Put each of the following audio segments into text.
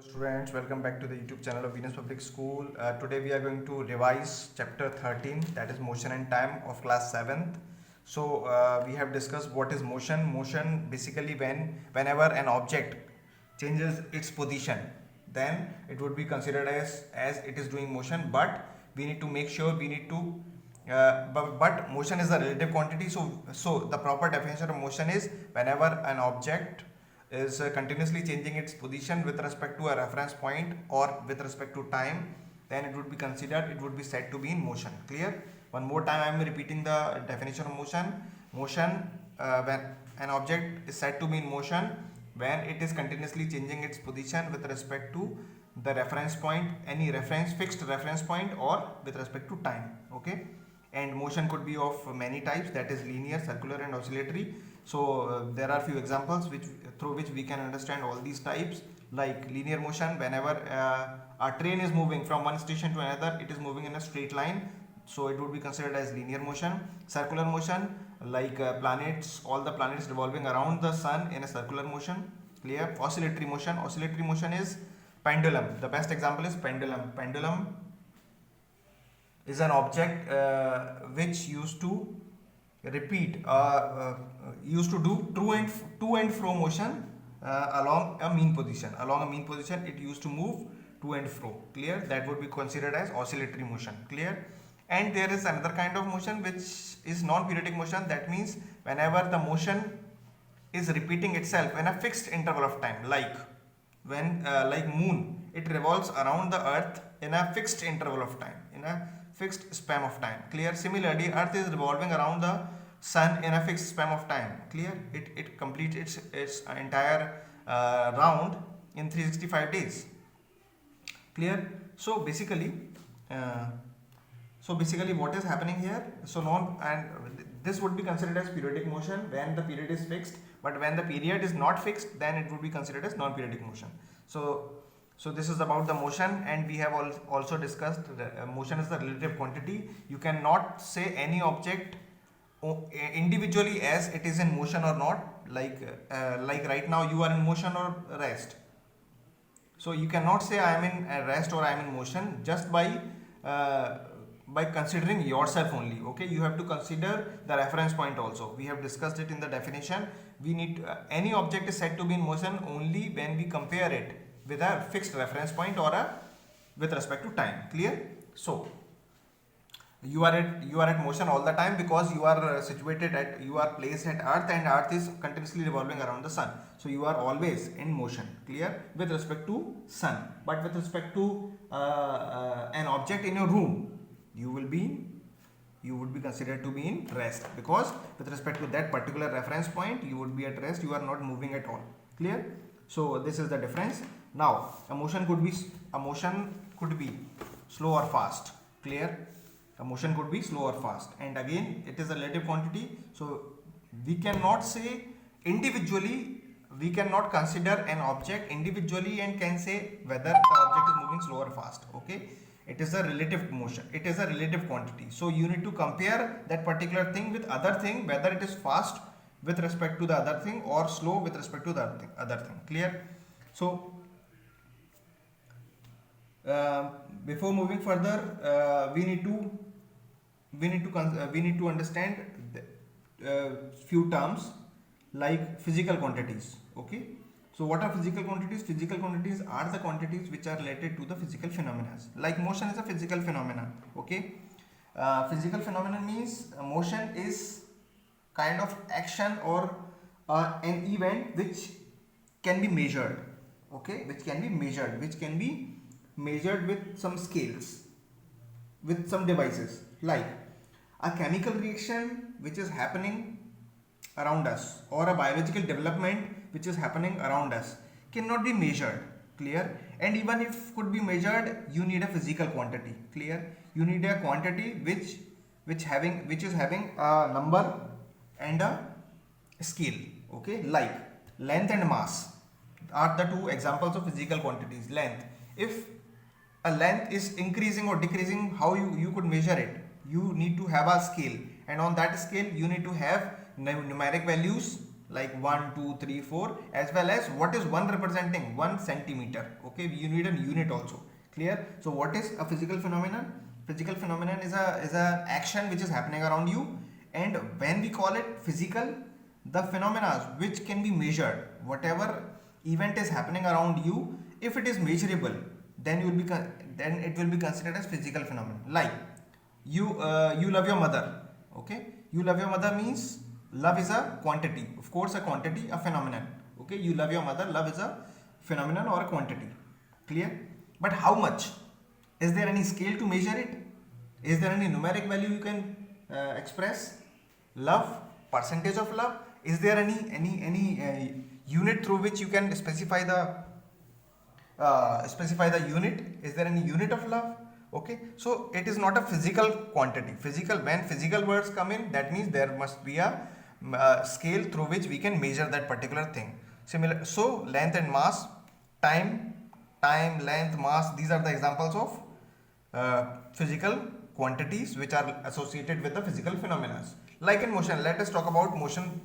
Students, welcome back to the YouTube channel of Venus Public School. Today we are going to revise chapter 13, that is motion and time of class 7th. So we have discussed what is motion. Motion basically whenever an object changes its position, then it would be considered as it is doing motion. But we need to make sure we need to but motion is a relative quantity. So the proper definition of motion is whenever an object is continuously changing its position with respect to a reference point or with respect to time, then it would be considered, it would be said to be in motion. Clear? One more time I am repeating the definition of motion. Motion, when an object is said to be in motion when it is continuously changing its position with respect to the reference point, any fixed reference point, or with respect to time. Okay, and motion could be of many types, that is linear, circular and oscillatory. So there are few examples through which we can understand all these types. Like linear motion, whenever a train is moving from one station to another, it is moving in a straight line, so it would be considered as linear motion. Circular motion, like planets, all the planets revolving around the sun in a circular motion. Clear? Oscillatory motion is pendulum. The best example is pendulum is an object which used to used to do to and fro motion along a mean position. It used to move to and fro. Clear? That would be considered as oscillatory motion. Clear? And there is another kind of motion which is non-periodic motion. That means whenever the motion is repeating itself in a fixed interval of time, like when like moon, it revolves around the earth in a fixed interval of time, in a fixed span of time. Clear? Similarly, earth is revolving around the sun in a fixed span of time. Clear? It completes its entire round in 365 days. Clear? So basically what is happening here, this would be considered as periodic motion when the period is fixed, but when the period is not fixed, then it would be considered as non-periodic motion. So this is about the motion, and we have also discussed motion is the relative quantity. You cannot say any object individually as it is in motion or not, like right now you are in motion or rest. So you cannot say I am in rest or I am in motion just by considering yourself only. Okay, you have to consider the reference point also. We have discussed it in the definition. We need any object is said to be in motion only when we compare it with a fixed reference point or with respect to time. Clear? So you are at motion all the time because you are placed at earth, and earth is continuously revolving around the sun, so you are always in motion. Clear? With respect to sun. But with respect to an object in your room, you would be considered to be in rest, because with respect to that particular reference point you would be at rest, you are not moving at all. Clear? So this is the difference. Now a motion could be slow or fast. Clear? A motion could be slow or fast, and again it is a relative quantity. So we cannot say individually, we cannot consider an object individually and can say whether the object is moving slow or fast. Okay, it is a relative motion, it is a relative quantity. So you need to compare that particular thing with other thing, whether it is fast with respect to the other thing or slow with respect to the other thing. Clear? So before moving further, we need to understand few terms like physical quantities. Okay, so what are physical quantities? Physical quantities are the quantities which are related to the physical phenomena. Like motion is a physical phenomenon. Okay, physical phenomenon means motion is kind of action or an event which can be measured. Okay, which can be measured with some scales, with some devices, like a chemical reaction which is happening around us, or a biological development which is happening around us cannot be measured. Clear? And even if could be measured, you need a physical quantity. Clear? You need a quantity which is having a number and a scale. Okay, like length and mass are the two examples of physical quantities. Length, if a length is increasing or decreasing, how you could measure it? You need to have a scale, and on that scale you need to have numeric values like 1, 2, 3, 4, as well as what is 1 representing 1 centimeter. Okay, you need a unit also. Clear? So what is a physical phenomenon? Physical phenomenon is a action which is happening around you, and when we call it physical, the phenomena which can be measured, whatever event is happening around you, if it is measurable, then you will be then it will be considered as physical phenomenon. Like you love your mother. Okay, you love your mother means love is a quantity, of course a quantity, a phenomenon. Okay, you love your mother, love is a phenomenon or a quantity. Clear? But how much? Is there any scale to measure it? Is there any numeric value you can express love, percentage of love? Is there any unit through which you can specify the unit? Is there any unit of love? Okay, so it is not a physical quantity. Physical, when physical words come in, that means there must be a scale through which we can measure that particular thing. Similar, so length and mass, time, length, mass, these are the examples of physical quantities which are associated with the physical phenomena. Like in motion, let us talk about motion.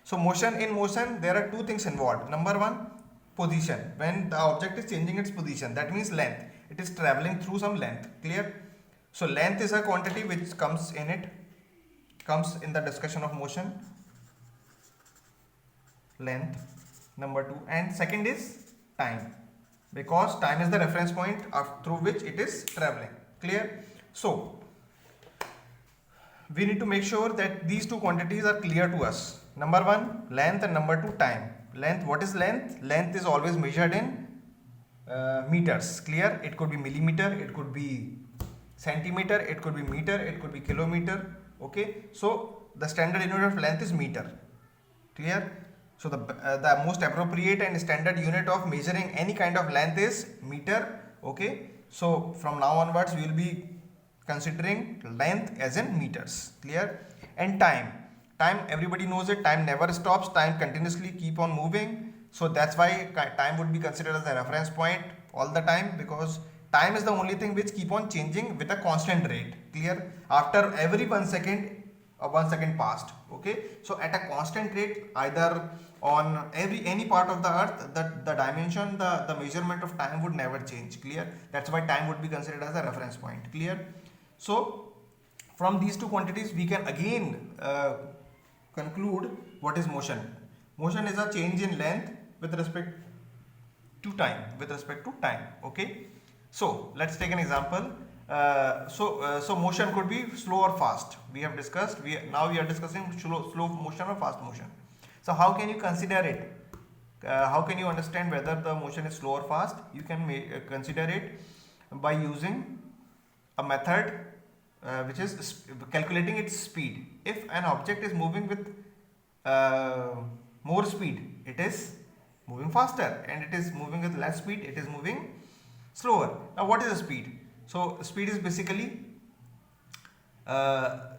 So in motion there are two things involved. Number one, position. When the object is changing its position, that means length. It is traveling through some length. Clear? So length is a quantity which comes in the discussion of motion. Length, number two. And second is time, because time is the reference point through which it is traveling. Clear? So we need to make sure that these two quantities are clear to us. Number one, length, and number two, time. Length, what is length? Length is always measured in meters. Clear? It could be millimeter, it could be centimeter, it could be meter, it could be kilometer. Okay, so the standard unit of length is meter. Clear? So the most appropriate and standard unit of measuring any kind of length is meter. Okay, so from now onwards we will be considering length as in meters. Clear? And time, everybody knows it. Time never stops. Time continuously keep on moving. So that's why time would be considered as a reference point all the time, because time is the only thing which keep on changing with a constant rate. Clear? After every 1 second, 1 second passed. Okay, so at a constant rate, either on any part of the earth, the dimension, the measurement of time would never change. Clear? That's why time would be considered as a reference point. Clear? So from these two quantities we can again conclude what is motion. Motion is a change in length with respect to time. Okay, so let's take an example. So motion could be slow or fast. We have discussed. Now we are discussing slow motion or fast motion. So how can you consider it? How can you understand whether the motion is slow or fast? You can consider it by using a method which is calculating its speed. If an object is moving with more speed, it is moving faster, and it is moving with less speed, it is moving slower. Now what is the speed? So speed is basically the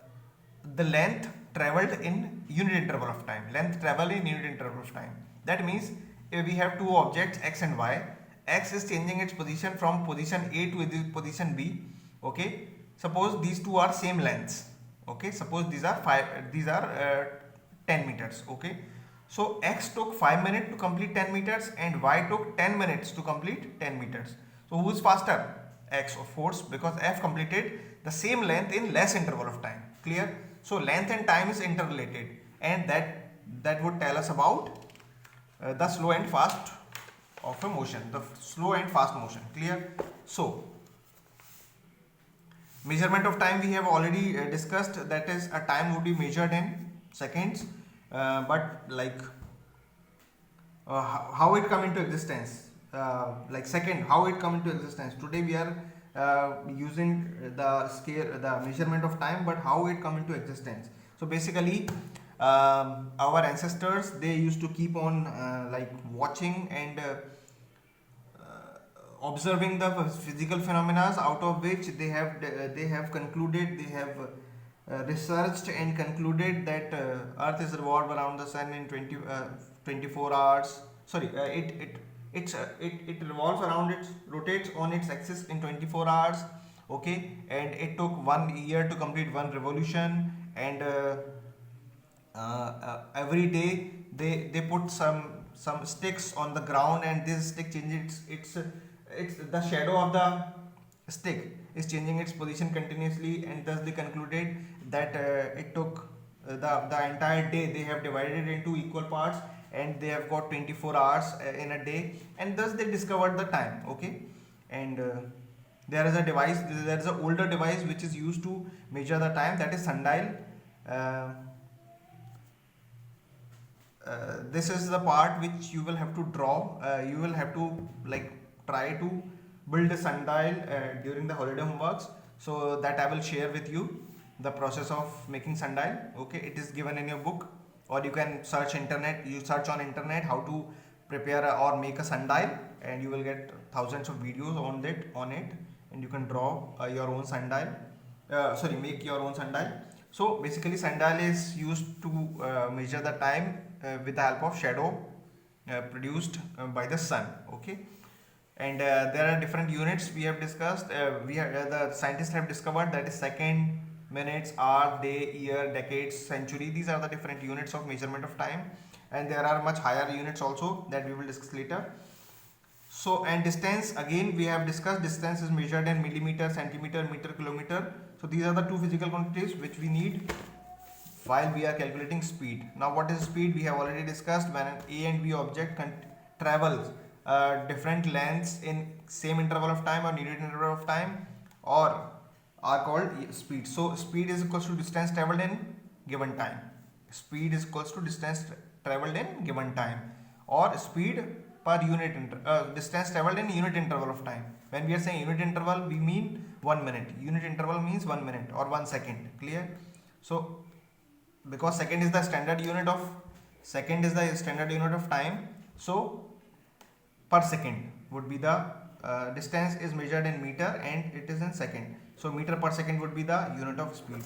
length travelled in unit interval of time. That means if we have two objects x and y, x is changing its position from position A to position B. Okay, suppose these two are same lengths. Okay, suppose these are 10 meters. Okay, so x took 5 minutes to complete 10 meters and y took 10 minutes to complete 10 meters. So who is faster? X, of course, because f completed the same length in less interval of time. Clear? So length and time is interrelated, and that would tell us about the slow and fast of a motion, the slow and fast motion. Clear? So measurement of time we have already discussed, that is a time would be measured in seconds, but like how it come into existence, like second, how it come into existence. Today we are using the scale, the measurement of time, but how it come into existence. So basically our ancestors, they used to keep on like watching and observing the physical phenomena, out of which they have concluded, they have researched and concluded that earth is revolved around the sun in 24 hours. Sorry, it revolves around, it rotates on its axis in 24 hours. Okay, and it took 1 year to complete one revolution, and every day they put some sticks on the ground, and this stick changes it's the shadow of the stick is changing its position continuously, and thus they concluded that it took the entire day. They have divided into equal parts, and they have got 24 hours in a day, and thus they discovered the time. Okay. And there is a device, there is an older device which is used to measure the time, that is sundial. uh, this is the part which you will have to draw. You will have to like try to build a sundial during the holiday homeworks, so that I will share with you the process of making sundial. Okay, it is given in your book, or you can search internet, you search on internet how to prepare or make a sundial, and you will get thousands of videos on it, and you can draw your own sundial, make your own sundial. So basically sundial is used to measure the time with the help of shadow produced by the sun. Okay. And there are different units we have discussed. The scientists have discovered, that is second, minutes, hour, day, year, decades, century. These are the different units of measurement of time, and there are much higher units also that we will discuss later. So, and distance, again we have discussed, distance is measured in millimeter, centimeter, meter, kilometer. So these are the two physical quantities which we need while we are calculating speed. Now what is speed? We have already discussed. When an A and B object travels different lengths in same interval of time or unit interval of time, or are called speed. So speed is equals to distance traveled in given time. Speed is equals to distance traveled in given time, or speed per unit distance traveled in unit interval of time. When we are saying unit interval, we mean 1 minute. Unit interval means 1 minute or 1 second. Clear? So because second is the standard unit of time, so per second would be the distance is measured in meter and it is in second. So meter per second would be the unit of speed.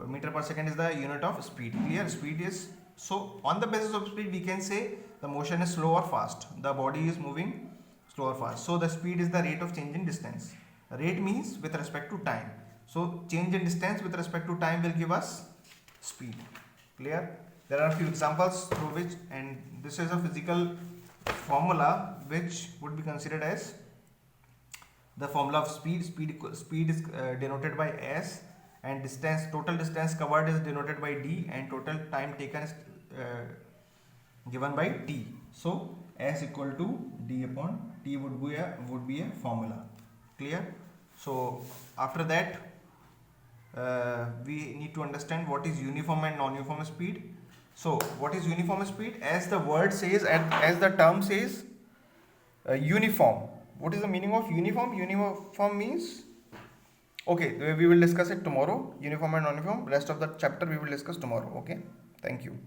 Meter per second is the unit of speed. Clear? Speed is, so on the basis of speed we can say the motion is slow or fast. The body is moving slow or fast. So the speed is the rate of change in distance. Rate means with respect to time. So change in distance with respect to time will give us speed. Clear? There are a few examples through which, and this is a physical formula which would be considered as the formula of speed. Speed is denoted by S, and distance, total distance covered, is denoted by D, and total time taken is given by T. So S equal to D upon T would be a formula. Clear? So after that we need to understand what is uniform and non-uniform speed. So what is uniform speed? As the word says and as the term says, uniform. What is the meaning of uniform? Uniform means, okay, we will discuss it tomorrow. Uniform and non-uniform, rest of the chapter we will discuss tomorrow. Okay, thank you.